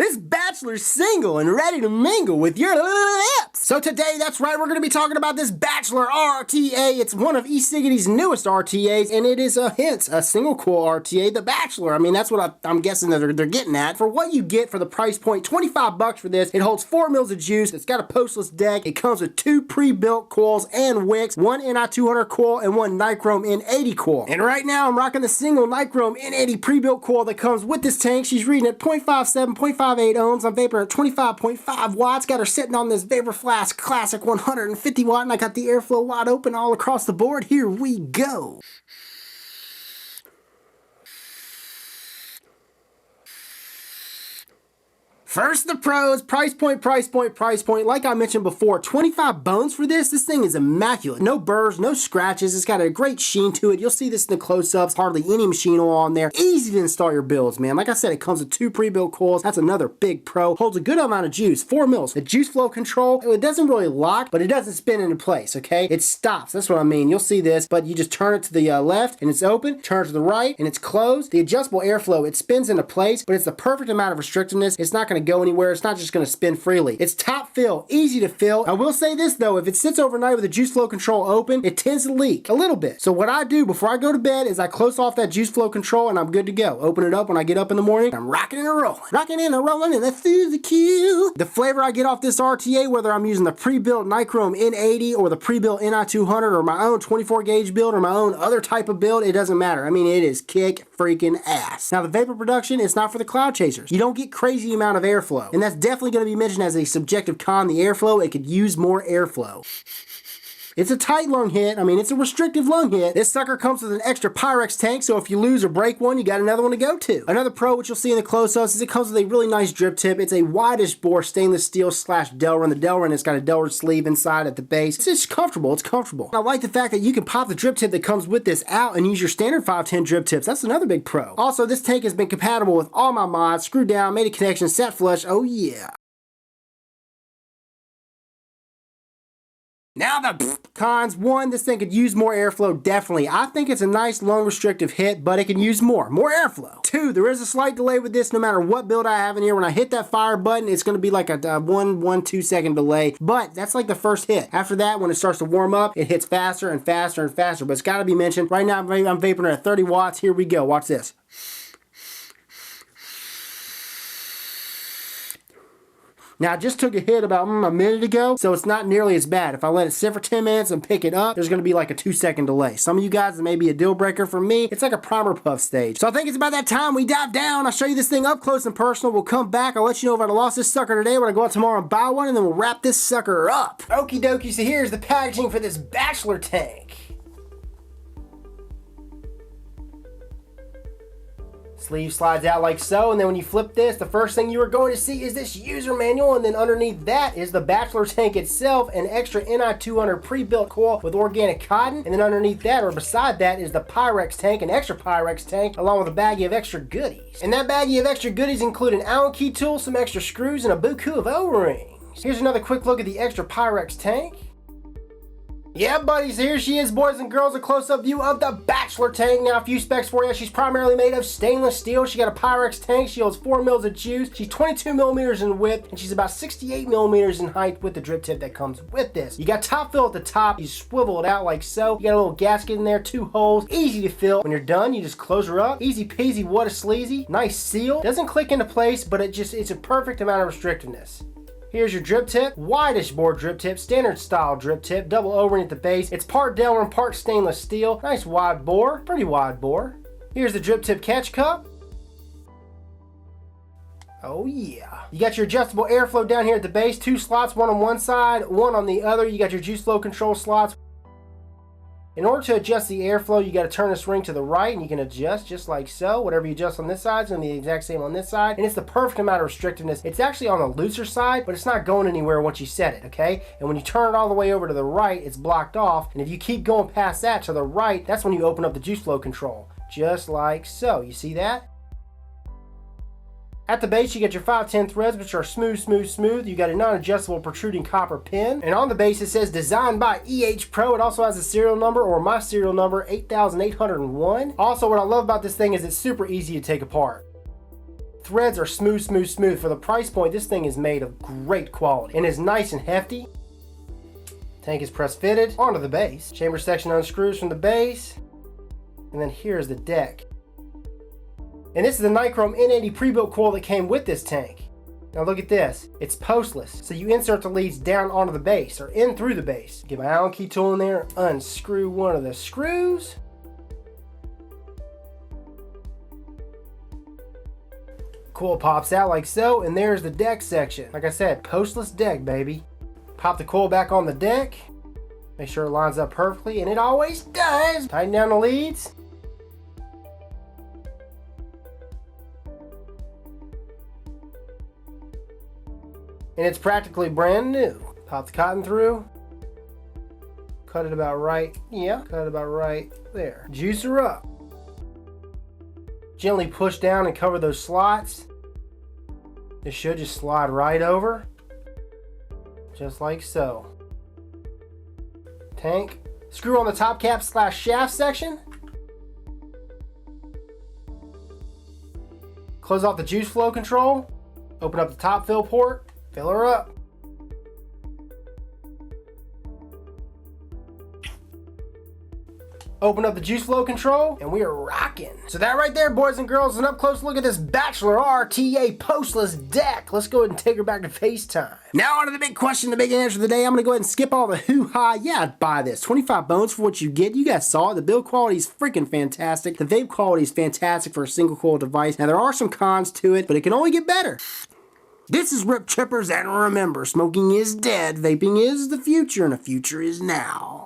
This Bachelor's single and ready to mingle with your lips. So today, that's right, we're going to be talking about this Bachelor RTA. It's one of E-Siggity's newest RTAs, and it is a single coil RTA, the Bachelor. I mean, that's what I'm guessing that they're getting at. For what you get for the price point, 25 bucks for this. It holds 4 mils of juice. It's got a postless deck. It comes with 2 pre-built coils and wicks, 1 NI200 coil and 1 Nichrome N80 coil. And right now, I'm rocking the single Nichrome N80 pre-built coil that comes with this tank. She's reading at 0.57, 0.58 ohms. I'm vaporing at 25.5 watts. Got her sitting on this Vapor Flask Classic 150 watt, and I got the airflow wide open all across the board. Here we go. First, the pros, price point. Like I mentioned before, 25 bones for this. This thing is immaculate. No burrs, no scratches. It's got a great sheen to it. You'll see this in the close-ups. Hardly any machine oil on there. Easy to install your builds, man. Like I said, it comes with 2 pre-built coils. That's another big pro. Holds a good amount of juice, 4 mils. The juice flow control, it doesn't really lock, but it doesn't spin into place, okay? It stops. That's what I mean. You'll see this, but you just turn it to the left, and it's open. Turn it to the right, and it's closed. The adjustable airflow, it spins into place, but it's the perfect amount of restrictiveness. It's not going to go anywhere. It's not just going to spin freely. It's top fill, easy to fill. I will say this though, if it sits overnight with the juice flow control open, it tends to leak a little bit. So what I do before I go to bed is I close off that juice flow control and I'm good to go. Open it up when I get up in the morning. I'm rocking and rolling. Rocking and rolling, and that's through the queue. The flavor I get off this RTA, whether I'm using the pre-built Nichrome N80 or the pre-built NI200 or my own 24 gauge build or my own other type of build, it doesn't matter. I mean, it is kick freaking ass. Now the vapor production is not for the cloud chasers. You don't get crazy amount of airflow, and that's definitely going to be mentioned as a subjective con. The airflow, it could use more airflow. It's a tight lung hit. I mean, it's a restrictive lung hit. This sucker comes with an extra Pyrex tank, so if you lose or break one, you got another one to go to. Another pro, which you'll see in the close-ups, is it comes with a really nice drip tip. It's a wideish bore stainless steel / Delrin. The Delrin has got a Delrin sleeve inside at the base. It's just comfortable. It's comfortable. I like the fact that you can pop the drip tip that comes with this out and use your standard 510 drip tips. That's another big pro. Also, this tank has been compatible with all my mods. Screwed down, made a connection, set flush. Oh yeah. Now the cons. 1, this thing could use more airflow, definitely. I think it's a nice lung restrictive hit, but it can use more airflow. 2, there is a slight delay with this no matter what build I have in here. When I hit that fire button, it's going to be like a 1-2 second delay, but that's like the first hit. After that, when it starts to warm up, it hits faster and faster and faster, but it's got to be mentioned. Right now, I'm vaporing at 30 watts. Here we go. Watch this. Now, I just took a hit about a minute ago, so it's not nearly as bad. If I let it sit for 10 minutes and pick it up, there's going to be like a 2-second delay. Some of you guys, it may be a deal breaker. For me, it's like a primer puff stage. So I think it's about that time we dive down. I'll show you this thing up close and personal. We'll come back. I'll let you know if I lost this sucker today. We're going to go out tomorrow and buy one, and then we'll wrap this sucker up. Okie dokie, so here's the packaging for this Bachelor tank. Sleeve slides out like so, and then when you flip this, the first thing you are going to see is this user manual, and then underneath that is the Bachelor tank itself, an extra NI200 pre-built coil with organic cotton, and then underneath that, or beside that, is the Pyrex tank, an extra Pyrex tank, along with a baggie of extra goodies. And that baggie of extra goodies include an Allen key tool, some extra screws, and a buku of O-rings. Here's another quick look at the extra Pyrex tank. Yeah, buddies, here she is, boys and girls, a close-up view of the Bachelor tank. Now, a few specs for you. She's primarily made of stainless steel. She got a Pyrex tank. She holds 4 mils of juice. She's 22 millimeters in width, and she's about 68 millimeters in height with the drip tip that comes with this. You got top fill at the top. You swivel it out like so. You got a little gasket in there, 2 holes. Easy to fill. When you're done, you just close her up. Easy peasy, what a sleazy. Nice seal. Doesn't click into place, but it's a perfect amount of restrictiveness. Here's your drip tip, wideish bore drip tip, standard style drip tip, double O-ring at the base. It's part Delrin, part stainless steel. Nice wide bore, pretty wide bore. Here's the drip tip catch cup. Oh yeah. You got your adjustable airflow down here at the base, 2 slots, one on one side, one on the other. You got your juice flow control slots. In order to adjust the airflow, you got to turn this ring to the right, and you can adjust just like so. Whatever you adjust on this side is going to be the exact same on this side, and it's the perfect amount of restrictiveness. It's actually on the looser side, but it's not going anywhere once you set it, okay? And when you turn it all the way over to the right, it's blocked off, and if you keep going past that to the right, that's when you open up the juice flow control, just like so. You see that? At the base, you get your 510 threads, which are smooth. You got a non-adjustable protruding copper pin. And on the base, it says designed by EHPRO. It also has a serial number, or my serial number, 8801. Also, what I love about this thing is it's super easy to take apart. threads are smooth, smooth, smooth. For the price point, this thing is made of great quality and is nice and hefty. Tank is press fitted onto the base. Chamber section unscrews from the base. And then here's the deck. And this is the Nichrome N80 pre-built coil that came with this tank. Now look at this. It's postless, so you insert the leads down onto the base or in through the base. Get my Allen key tool in there, unscrew one of the screws. Coil pops out like so, and there's the deck section. Like I said, postless deck, baby. Pop the coil back on the deck. Make sure it lines up perfectly, and it always does. Tighten down the leads. And it's practically brand new. Pop the cotton through. Cut it about right. Yeah, cut it about right there. Juicer up. Gently push down and cover those slots. This should just slide right over. Just like so. Tank. Screw on the top cap / shaft section. Close off the juice flow control. Open up the top fill port. Fill her up. Open up the juice flow control, and we are rocking. So that right there, boys and girls, is an up close look at this Bachelor RTA postless deck. Let's go ahead and take her back to FaceTime. Now on to the big question, the big answer of the day. I'm gonna go ahead and skip all the hoo-ha. Yeah, I'd buy this. 25 bones for what you get. You guys saw it. The build quality is freaking fantastic. The vape quality is fantastic for a single coil device. Now there are some cons to it, but it can only get better. This is RiP Trippers, and remember, smoking is dead, vaping is the future, and the future is now.